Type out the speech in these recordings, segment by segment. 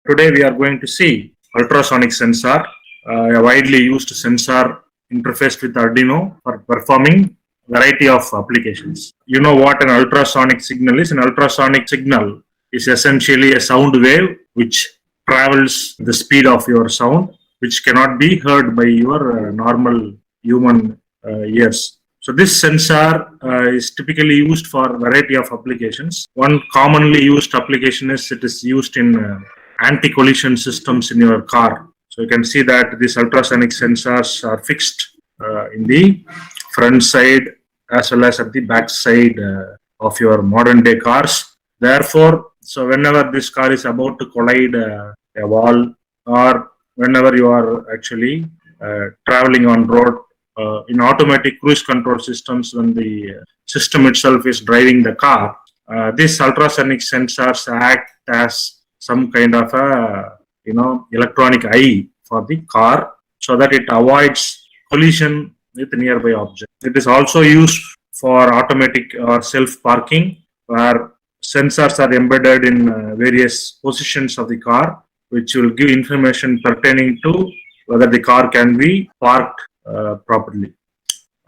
Today we are going to see ultrasonic sensor, a widely used sensor interfaced with Arduino for performing variety of applications. You know what an ultrasonic signal is? An ultrasonic signal is essentially a sound wave which travels the speed of your sound, which cannot be heard by your normal human ears. So this sensor is typically used for a variety of applications. One commonly used application is it is used in anti-collision systems in your car. So you can see that these ultrasonic sensors are fixed in the front side as well as at the back side of your modern day cars. Therefore, so whenever this car is about to collide a wall, or whenever you are actually traveling on road in automatic cruise control systems, when the system itself is driving the car, these ultrasonic sensors act as some kind of a electronic eye for the car, so that it avoids collision with nearby objects. It is also used for automatic or self parking, where sensors are embedded in various positions of the car, which will give information pertaining to whether the car can be parked properly.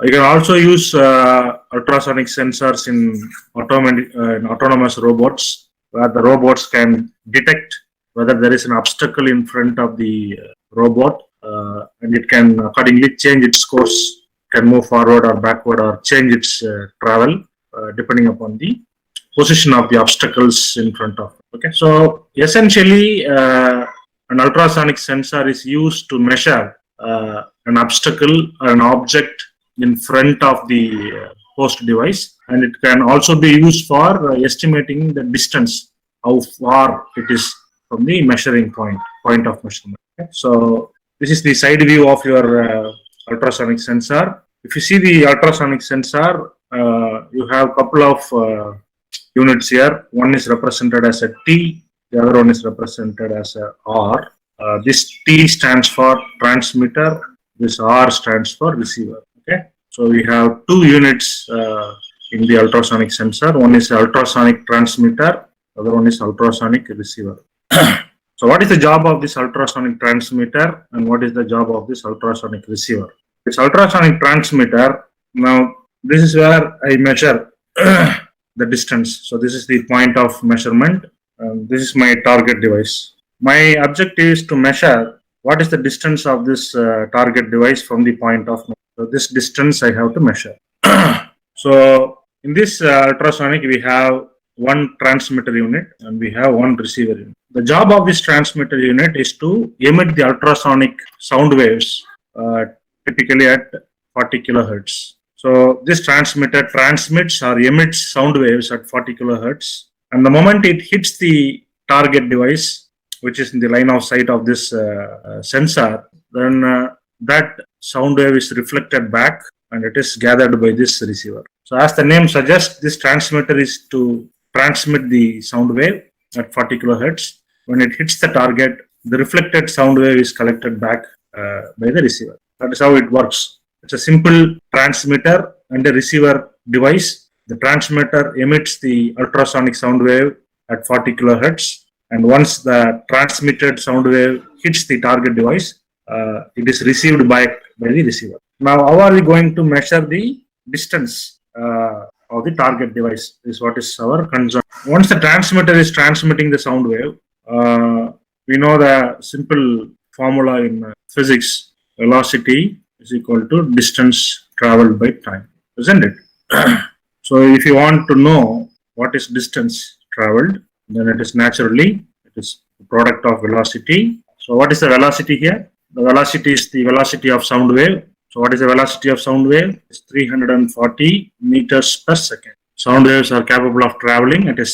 You can also use ultrasonic sensors in autonomous robots, where the robots can detect whether there is an obstacle in front of the robot, and it can accordingly change its course, can move forward or backward or change its travel depending upon the position of the obstacles in front of it. Okay, so essentially an ultrasonic sensor is used to measure an obstacle or an object in front of the host device, and it can also be used for estimating the distance, how far it is from the measuring point of measurement. Okay? So this is the side view of your ultrasonic sensor. If you see the ultrasonic sensor, you have a couple of units here. One is represented as a T, the other one is represented as a R. This T stands for transmitter, this R stands for receiver. Okay, so we have two units in the ultrasonic sensor. One is ultrasonic transmitter, the other one is ultrasonic receiver. So what is the job of this ultrasonic transmitter and what is the job of this ultrasonic receiver? This ultrasonic transmitter, now this is where I measure the distance. So this is the point of measurement. This is my target device. My objective is to measure what is the distance of this target device from the point of measurement. So this distance I have to measure. So in this ultrasonic, we have one transmitter unit and we have one receiver unit. The job of this transmitter unit is to emit the ultrasonic sound waves, typically at 40 kilohertz. So this transmitter transmits or emits sound waves at 40 kilohertz, and the moment it hits the target device, which is in the line of sight of this sensor, then that sound wave is reflected back and it is gathered by this receiver. So as the name suggests, this transmitter is to transmit the sound wave at 40 kilohertz. When it hits the target, the reflected sound wave is collected back by the receiver. That is how it works. It's a simple transmitter and a receiver device. The transmitter emits the ultrasonic sound wave at 40 kilohertz, and once the transmitted sound wave hits the target device, it is received back by the receiver. Now, how are we going to measure the distance of the target device? Is what is our concern. Once the transmitter is transmitting the sound wave, we know the simple formula in physics: velocity is equal to distance traveled by time, isn't it? So if you want to know what is distance traveled, then it is the product of velocity. So what is the velocity here? The velocity is the velocity of sound wave. So what is the velocity of sound wave? It's 340 meters per second. Sound waves are capable of traveling at a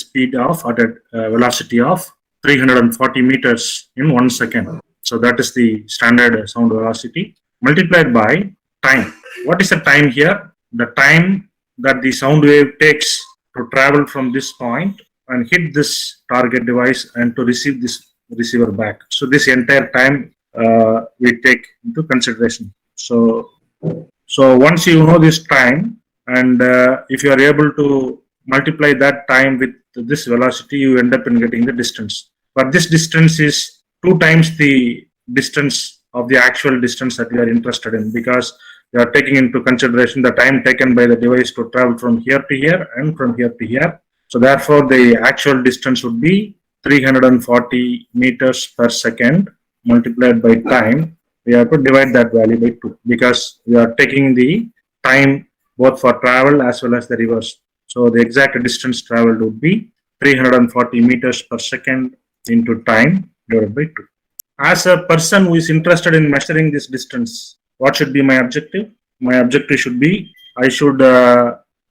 velocity of 340 meters in 1 second. So that is the standard sound velocity multiplied by time. What is the time here? The time that the sound wave takes to travel from this point and hit this target device and to receive this receiver back. So this entire time we take into consideration. So once you know this time, and if you are able to multiply that time with this velocity, you end up in getting the distance. But this distance is 2 times the distance of the actual distance that we are interested in, because we are taking into consideration the time taken by the device to travel from here to here and from here to here. So therefore, the actual distance would be 340 meters per second multiplied by time. We have to divide that value by 2, because we are taking the time both for travel as well as the reverse. So the exact distance traveled would be 340 meters per second into time divided by 2. As a person who is interested in measuring this distance, what should be my objective? My objective should be, I should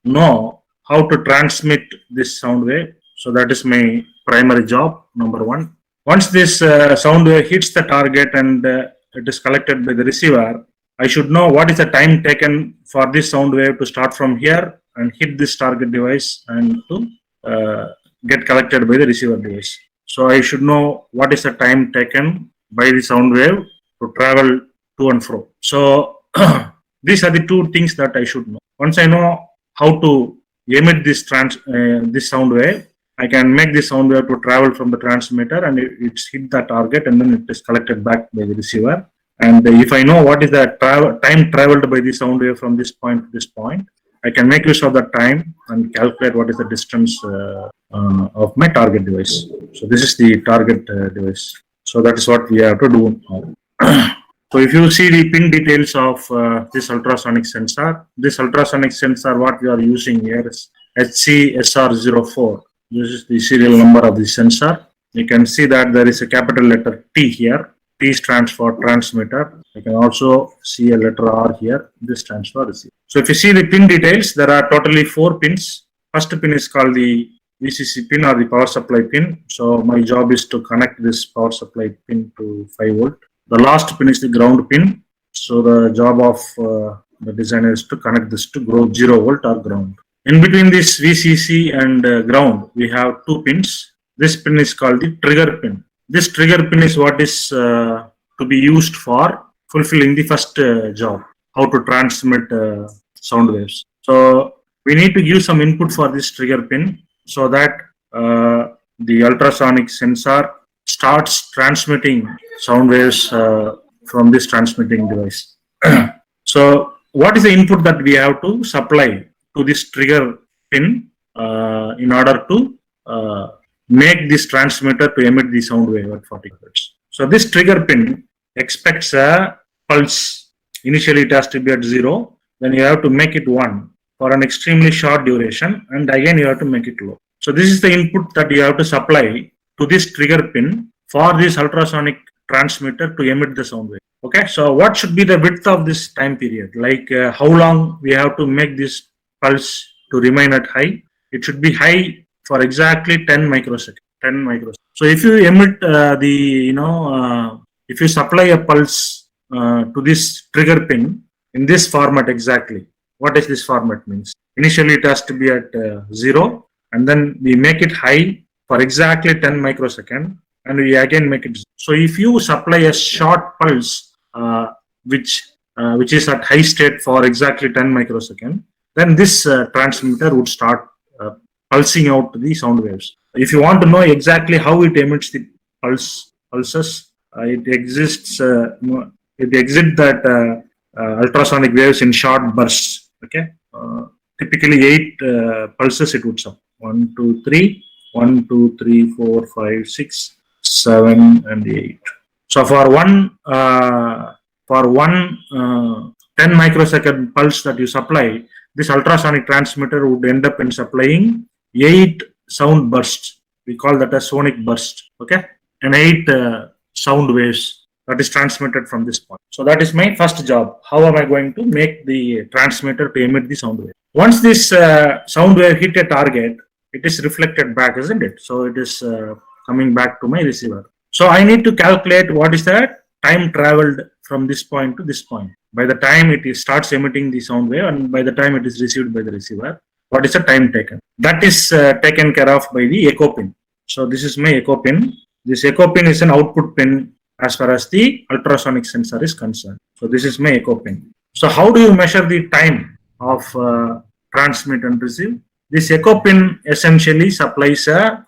know how to transmit this sound wave. So that is my primary job, number one. Once this sound wave hits the target and it is collected by the receiver, I should know what is the time taken for this sound wave to start from here and hit this target device and to get collected by the receiver device. So I should know what is the time taken by the sound wave to travel to and fro. So these are the 2 things that I should know. Once I know how to emit this sound wave, I can make this sound wave to travel from the transmitter and it's hit the target and then it is collected back by the receiver. And if I know what is the time traveled by the sound wave from this point to this point, I can make use of that time and calculate what is the distance of my target device. So this is the target device. So that is what we have to do now. So if you see the pin details of this ultrasonic sensor, what we are using here is HC-SR04. This is the serial number of the sensor. You can see that there is a capital letter T here. T stands for transmitter. You can also see a letter R here. This stands for receiver. So if you see the pin details, there are totally 4 pins. First pin is called the VCC pin or the power supply pin. So my job is to connect this power supply pin to 5 volt. The last pin is the ground pin. So the job of the designer is to connect this to 0 volt or ground. In between this VCC and ground, we have 2 pins. This pin is called the trigger pin. This trigger pin is what is to be used for fulfilling the first job, how to transmit sound waves. So we need to give some input for this trigger pin so that the ultrasonic sensor starts transmitting sound waves from this transmitting device. So what is the input that we have to supply to this trigger pin in order to make this transmitter to emit the sound wave at 40 Hz. So this trigger pin expects a pulse. Initially it has to be at 0, then you have to make it 1 for an extremely short duration, and again you have to make it low. So this is the input that you have to supply to this trigger pin for this ultrasonic transmitter to emit the sound wave. Okay, so what should be the width of this time period? Like how long we have to make this pulse to remain at high? It should be high for exactly 10 microseconds. So if you emit if you supply a pulse to this trigger pin in this format exactly, what does this format means? Initially it has to be at 0, and then we make it high for exactly 10 microseconds, and we again make it 0. So if you supply a short pulse which is at high state for exactly 10 microseconds, then this transmitter would start pulsing out the sound waves. If you want to know exactly how it emits the pulses, it exits that ultrasonic waves in short bursts. Okay, typically 8 pulses it would sub. 1, 2, 3, 1, 2, 3, 4, 5, 6, 7, and 8. So for one 10 microsecond pulse that you supply, this ultrasonic transmitter would end up in supplying 8 sound bursts. We call that a sonic burst. Okay, and 8 sound waves that is transmitted from this point. So that is my first job. How am I going to make the transmitter to emit the sound wave? Once this sound wave hit a target, it is reflected back, isn't it? So it is coming back to my receiver. So I need to calculate what is the time traveled from this point to this point. By the time it starts emitting the sound wave and by the time it is received by the receiver, what is the time taken? That is taken care of by the echo pin. So this is my echo pin. This echo pin is an output pin as far as the ultrasonic sensor is concerned. So this is my echo pin. So how do you measure the time of transmit and receive? This echo pin essentially supplies a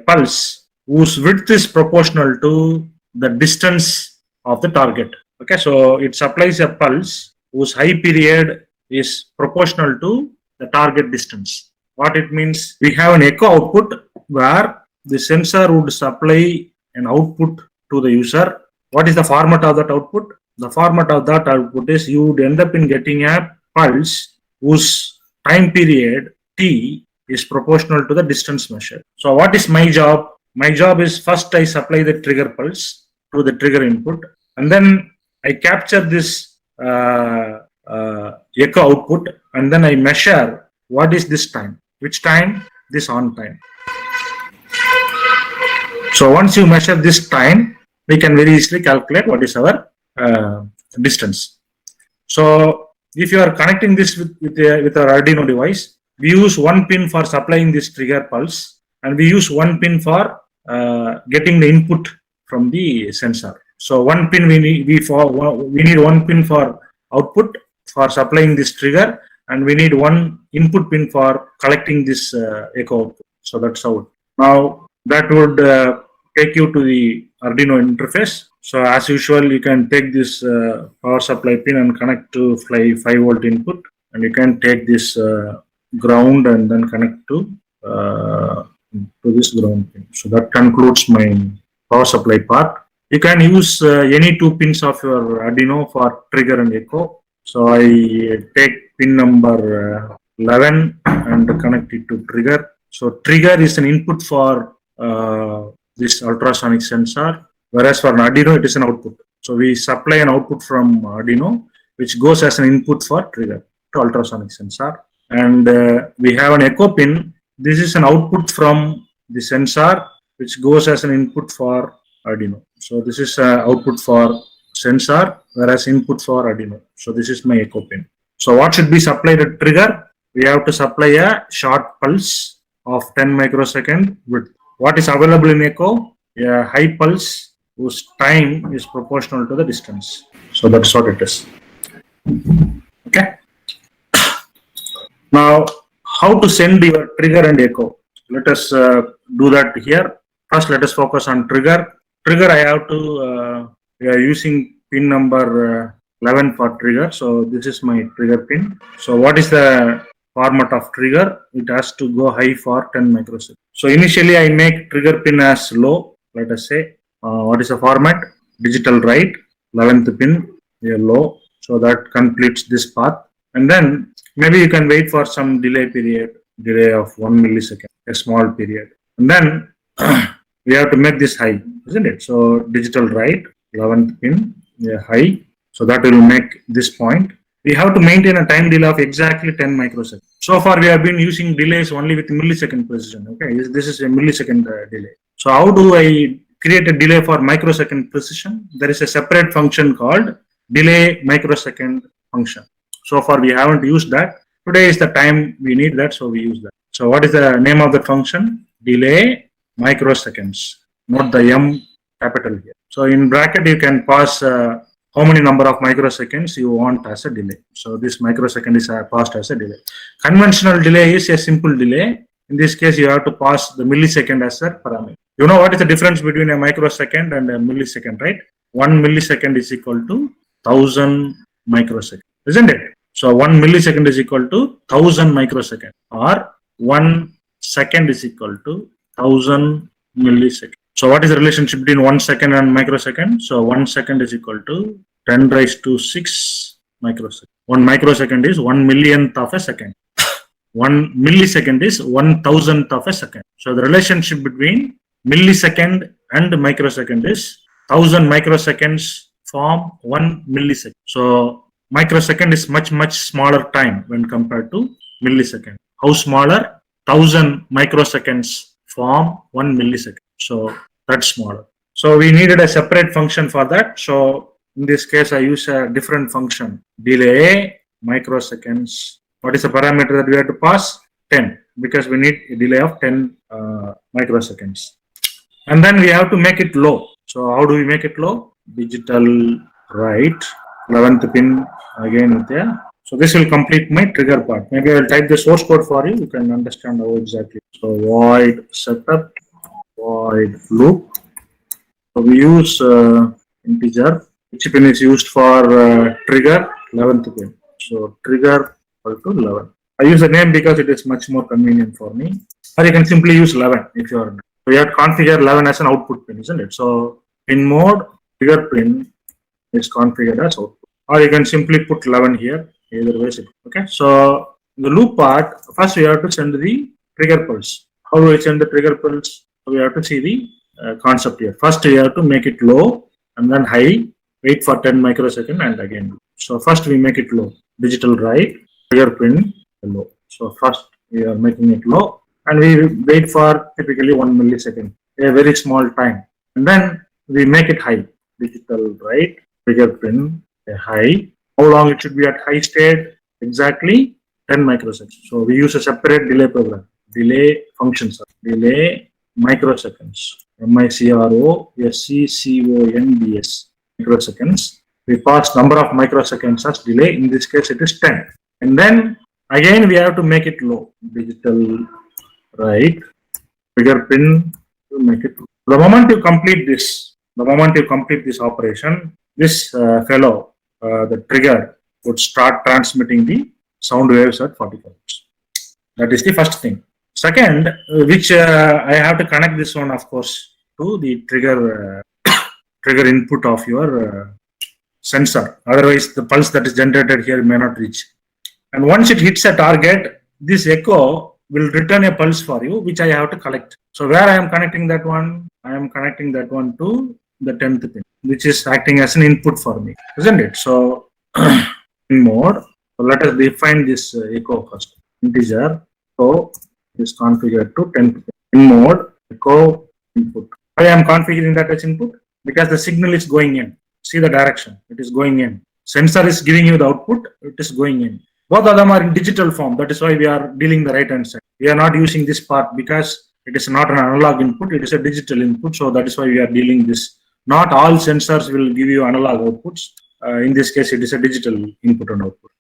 pulse whose width is proportional to the distance of the target. Okay, so it supplies a pulse whose high period is proportional to the target distance. What it means, we have an echo output where the sensor would supply an output to the user. What is the format of that output? The format of that output is you would end up in getting a pulse whose time period t is proportional to the distance measured. So what is my job? My job is first I supply the trigger pulse to the trigger input, and then I capture this echo output, and then I measure what is this time. Which time? This on time. So once you measure this time, we can very easily calculate what is our distance. So if you are connecting this with our Arduino device, we use one pin for supplying this trigger pulse, and we use one pin for getting the input from the sensor. So one pin we need one pin for output for supplying this trigger, and we need one input pin for collecting this echo output. So that's how. Now that would take you to the Arduino interface. So as usual, you can take this power supply pin and connect to 5-volt input, and you can take this ground and then connect to this ground pin. So that concludes my power supply part. You can use any two pins of your Arduino for trigger and echo. So I take pin number 11 and connect it to trigger. So trigger is an input for this ultrasonic sensor, whereas for an Arduino it is an output. So we supply an output from Arduino which goes as an input for trigger to ultrasonic sensor, and we have an echo pin. This is an output from the sensor which goes as an input for Arduino. So this is output for sensor, whereas input for Arduino. So this is my echo pin. So what should be supplied at trigger? We have to supply a short pulse of 10 microsecond with what is available in echo, a high pulse whose time is proportional to the distance. So that's what it is. Okay. Now, how to send your trigger and echo? Let us do that here. First, let us focus on trigger. Trigger, I have to, we are using pin number 11 for trigger. So this is my trigger pin. So what is the format of trigger? It has to go high for 10 microseconds. So initially I make trigger pin as low. Let us say, what is the format? Digital write, 11th pin, low. So that completes this path. And then maybe you can wait for some delay of 1 millisecond, a small period. And then we have to make this high, isn't it? So digital write, 11th pin, high. So that will make this point. We have to maintain a time delay of exactly 10 microseconds. So far we have been using delays only with millisecond precision. Okay, this is a millisecond delay. So how do I create a delay for microsecond precision? There is a separate function called delay microsecond function. So far we haven't used that. Today is the time we need that, so we use that. So what is the name of the function? Delay microseconds. Note the M capital here. So in bracket you can pass how many number of microseconds you want as a delay. So this microsecond is passed as a delay. Conventional delay is a simple delay. In this case, you have to pass the millisecond as a parameter. You know what is the difference between a microsecond and a millisecond, right? 1 millisecond is equal to 1000 microseconds, isn't it? So 1 millisecond is equal to 1000 microseconds, or 1 second is equal to 1000 milliseconds. So what is the relationship between 1 second and microsecond? So 1 second is equal to 10 raised to 6 microsecond. 1 microsecond is 1 millionth of a second. 1 millisecond is 1000th of a second. So the relationship between millisecond and microsecond is 1000 microseconds form 1 millisecond. So microsecond is much smaller time when compared to millisecond. How smaller? 1000 microseconds form 1 millisecond. So that's smaller. So we needed a separate function for that. So in this case, I use a different function. Delay microseconds. What is the parameter that we have to pass? 10, because we need a delay of 10 microseconds. And then we have to make it low. So how do we make it low? Digital write, 11th pin again with there. So this will complete my trigger part. Maybe I will type the source code for you. You can understand how exactly. So void setup void loop. So we use integer. Which pin is used for trigger? 11th pin. So trigger equal to 11. I use the name because it is much more convenient for me. Or you can simply use 11 if you are. So you have to configure 11 as an output pin, isn't it? So in mode, trigger pin is configured as output. Or you can simply put 11 here. Either way, okay. So the loop part, first we have to send the trigger pulse. How do I send the trigger pulse? So we have to see the concept here. First we have to make it low and then high. Wait for 10 microsecond and again. So first we make it low. Digital write, trigger pin low. So first we are making it low and we wait for typically 1 millisecond, a very small time. And then we make it high. Digital write, trigger pin high. How long it should be at high state? Exactly 10 microseconds. So we use a separate delay program. Delay functions. Delay microseconds. MICROSECONDS. Microseconds. We pass number of microseconds as delay. In this case, it is 10. And then again, we have to make it low. Digital write, trigger pin to make it low. The moment you complete this operation, this fellow, the trigger, would start transmitting the sound waves at 40 hertz. That is the first thing. Second, which I have to connect this one, of course, to the trigger input of your sensor. Otherwise, the pulse that is generated here may not reach. And once it hits a target, this echo will return a pulse for you, which I have to collect. So where I am connecting that one? I am connecting that one to the 10th pin, which is acting as an input for me, isn't it? So in mode, so let us define this echo first. Integer, so is configured to 10th pin. In mode, echo input. Why I am configuring that as input? Because the signal is going in. See the direction, it is going in. Sensor is giving you the output, it is going in. Both of them are in digital form. That is why we are dealing the right hand side. We are not using this part because it is not an analog input, it is a digital input. So that is why we are dealing this. Not all sensors will give you analog outputs. In this case, it is a digital input and output.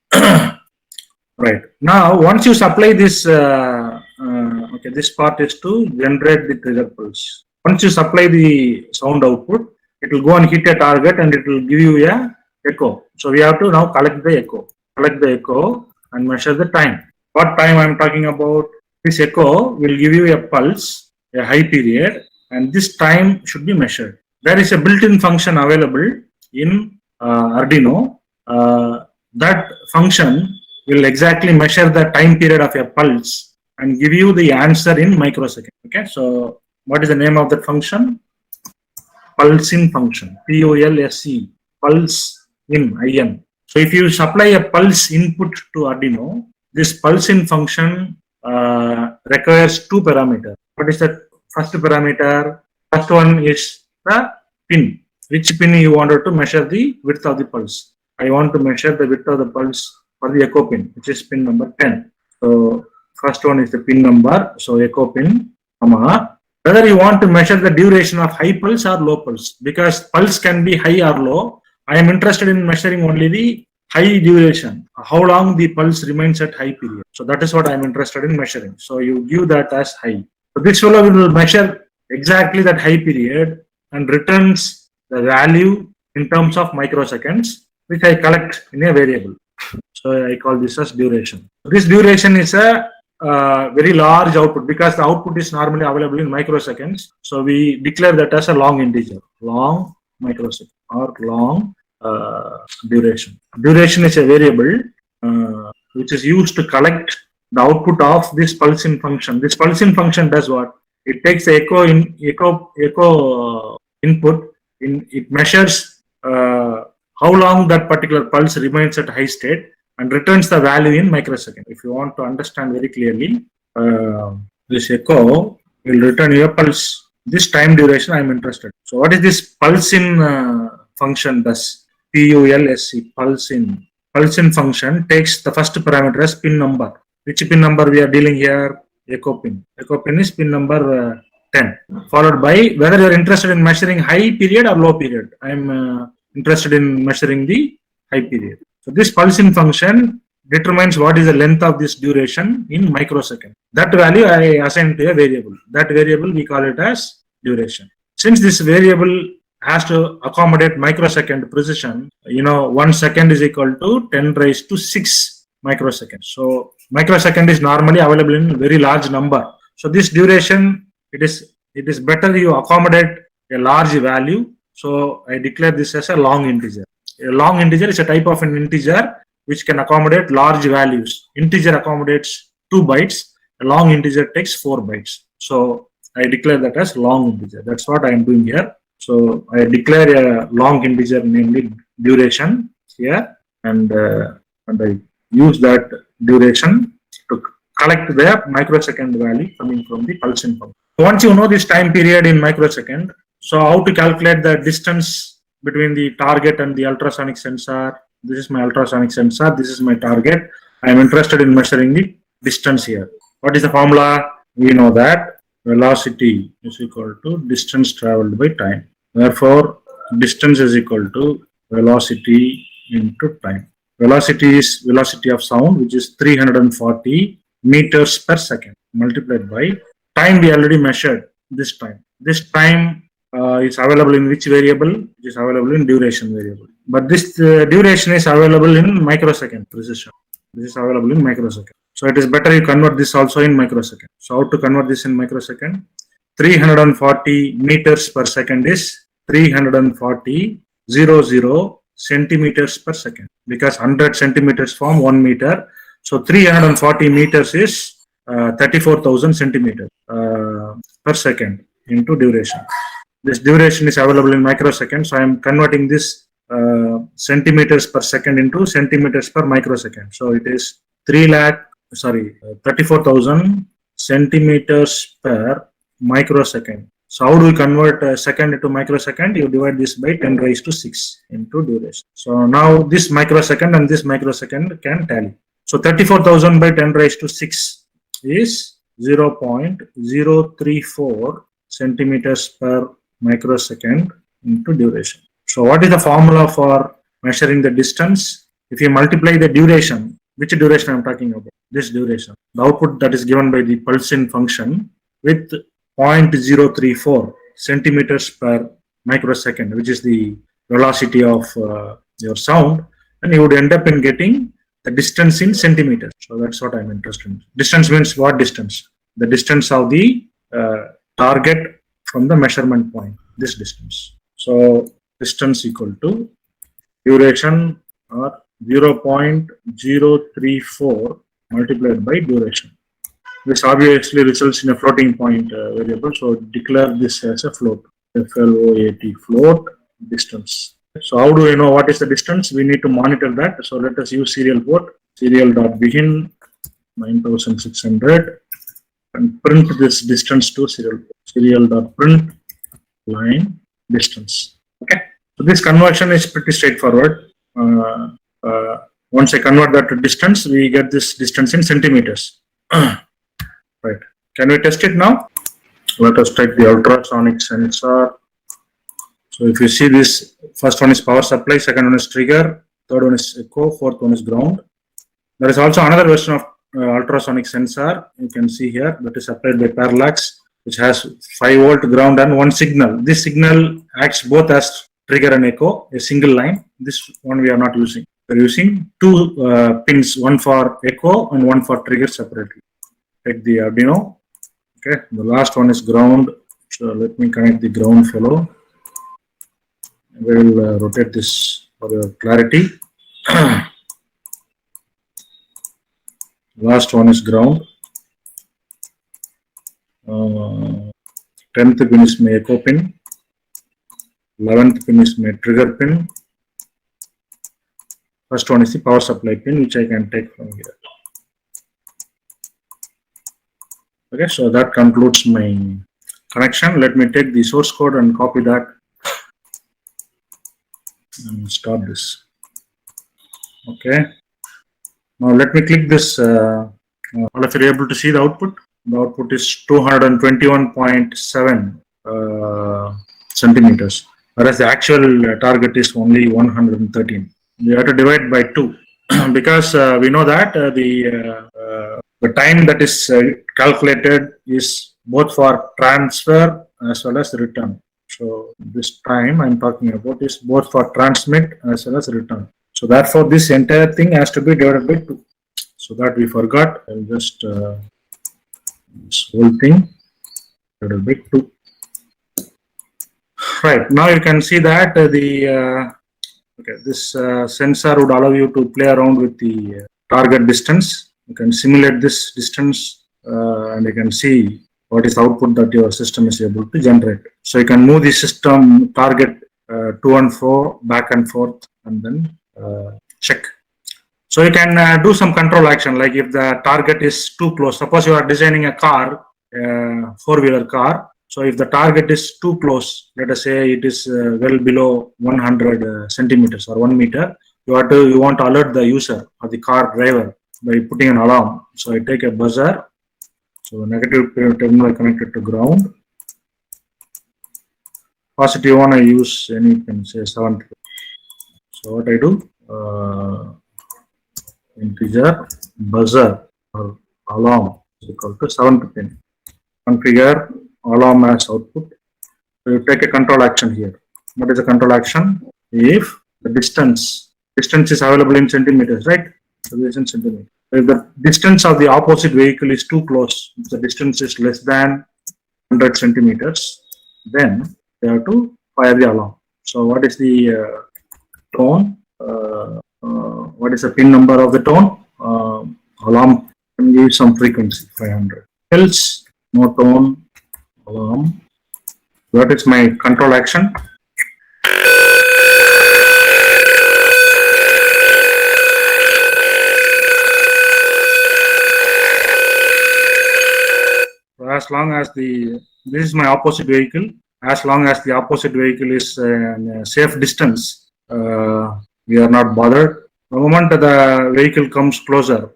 Right. Now, once you supply this, okay, this part is to generate the trigger pulse. Once you supply the sound output, it will go and hit a target and it will give you a echo. So we have to now collect the echo. Collect the echo and measure the time. What time I am talking about? This echo will give you a pulse, a high period, and this time should be measured. There is a built-in function available in Arduino. That function will exactly measure the time period of a pulse and give you the answer in microseconds. Okay, so what is the name of that function? Pulse-in function. PULSE. Pulse-in. IN. So if you supply a pulse input to Arduino, this pulse-in function requires two parameters. What is the first parameter? First one is the pin. Which pin you wanted to measure the width of the pulse? I want to measure the width of the pulse for the echo pin, which is pin number 10. So first one is the pin number. So echo pin, comma. Whether you want to measure the duration of high pulse or low pulse, because pulse can be high or low. I am interested in measuring only the high duration, how long the pulse remains at high period. So that is what I am interested in measuring. So you give that as high. So this fellow will measure exactly that high period and returns the value in terms of microseconds, which I collect in a variable. So I call this as duration. This duration is a very large output because the output is normally available in microseconds. So we declare that as a long integer, long microsecond or long duration. Duration is a variable which is used to collect the output of this pulse-in function. This pulse-in function does what? It takes the echo input. It measures how long that particular pulse remains at high state and returns the value in microsecond. If you want to understand very clearly, this echo will return your pulse. This time duration I am interested. So what is this pulse-in function does? PULSE, pulse-in. Pulse-in function takes the first parameter as pin number. Which pin number we are dealing here? Echo pin. Echo pin is pin number 10. Followed by whether you are interested in measuring high period or low period. I am interested in measuring the high period. So this pulse-in function determines what is the length of this duration in microsecond. That value I assign to a variable. That variable we call it as duration. Since this variable has to accommodate microsecond precision, 1 second is equal to 10 raised to 6 microseconds. So microsecond is normally available in very large number. So this duration, it is better you accommodate a large value. So I declare this as a long integer. A long integer is a type of an integer which can accommodate large values. Integer accommodates 2 bytes. A long integer takes 4 bytes. So I declare that as long integer. That's what I am doing here. So I declare a long integer, namely duration here, and I use that duration to collect the microsecond value coming from the pulse in function. Once you know this time period in microsecond, so how to calculate the distance between the target and the ultrasonic sensor? This is my ultrasonic sensor. This is my target. I am interested in measuring the distance here. What is the formula? We know that velocity is equal to distance traveled by time. Therefore, distance is equal to velocity into time. Velocity is velocity of sound, which is 340 meters per second, multiplied by time. We already measured this time. This time is available in which variable? It is available in duration variable. But this duration is available in microsecond precision. This is available in microsecond. So it is better you convert this also in microsecond. So how to convert this in microsecond? 340 meters per second is 340 centimeters per second, because 100 centimeters form 1 meter. So 340 meters is 34,000 centimeters per second into duration. This duration is available in microseconds. So I am converting this centimeters per second into centimeters per microsecond. So it is 34,000 centimeters per microsecond. So how do we convert a second into microsecond? You divide this by 10 raised to 6 into duration. So now this microsecond and this microsecond can tally. So 34,000 by 10 raised to 6 is 0.034 centimeters per microsecond into duration. So what is the formula for measuring the distance? If you multiply the duration, which duration I am talking about? This duration. The output that is given by the pulse-in function with 0.034 centimeters per microsecond, which is the velocity of your sound, and you would end up in getting the distance in centimeters. So that's what I'm interested in. Distance means what distance? The distance of the target from the measurement point, this distance. So distance equal to duration or 0.034 multiplied by duration. This obviously results in a floating point variable. So declare this as a float. FLOAT, float distance. So how do we know what is the distance? We need to monitor that. So let us use serial port. Serial.begin 9600 and print this distance to serial port. Serial.print line distance. Okay. So this conversion is pretty straightforward. Once I convert that to distance, we get this distance in centimeters. Right. Can we test it now? Let us take the ultrasonic sensor. So if you see this, first one is power supply, second one is trigger, third one is echo, fourth one is ground. There is also another version of ultrasonic sensor. You can see here that is supplied by Parallax, which has 5 volt ground and one signal. This signal acts both as trigger and echo, a single line. This one we are not using. We are using 2 pins, one for echo and one for trigger separately. Take the Arduino. Okay, the last one is ground. So let me connect the ground fellow. We will rotate this for your clarity. Last one is ground. 10th pin is my echo pin. 11th pin is my trigger pin. First one is the power supply pin, which I can take from here. Okay, so that concludes my connection. Let me take the source code and copy that and stop this. Okay. Now let me click this. All of you are able to see the output. The output is 221.7 centimeters, whereas the actual target is only 113. We have to divide by 2 because we know that the time that is calculated is both for transfer as well as return. So this time I'm talking about is both for transmit as well as return. So therefore this entire thing has to be divided by 2. So that we forgot, I'll just this whole thing divided by 2. Right, now you can see that this sensor would allow you to play around with the target distance. You can simulate this distance and you can see what is the output that your system is able to generate. So you can move the system target to and fro, back and forth, and then check. So you can do some control action, like if the target is too close. Suppose you are designing a car, four-wheeler car. So if the target is too close, let us say it is well below 100 centimeters or 1 meter, you want to alert the user or the car driver by putting an alarm. So I take a buzzer. So negative terminal connected to ground. Positive one I use any pin, say 7. So what I do? Integer buzzer or alarm is equal to 7th pin. Configure alarm as output. So you take a control action here. What is the control action? If the distance is available in centimeters, right? So this is in centimeters. If the distance of the opposite vehicle is too close, if the distance is less than 100 centimeters, then they have to fire the alarm. So what is the tone? What is the pin number of the tone? Alarm can give some frequency, 500. Else, no tone, alarm. That is my control action. As long as this is my opposite vehicle, as long as the opposite vehicle is in a safe distance, we are not bothered. The moment the vehicle comes closer,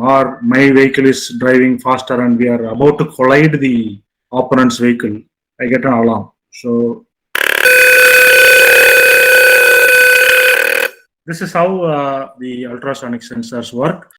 or my vehicle is driving faster and we are about to collide the opponent's vehicle, I get an alarm. So this is how the ultrasonic sensors work.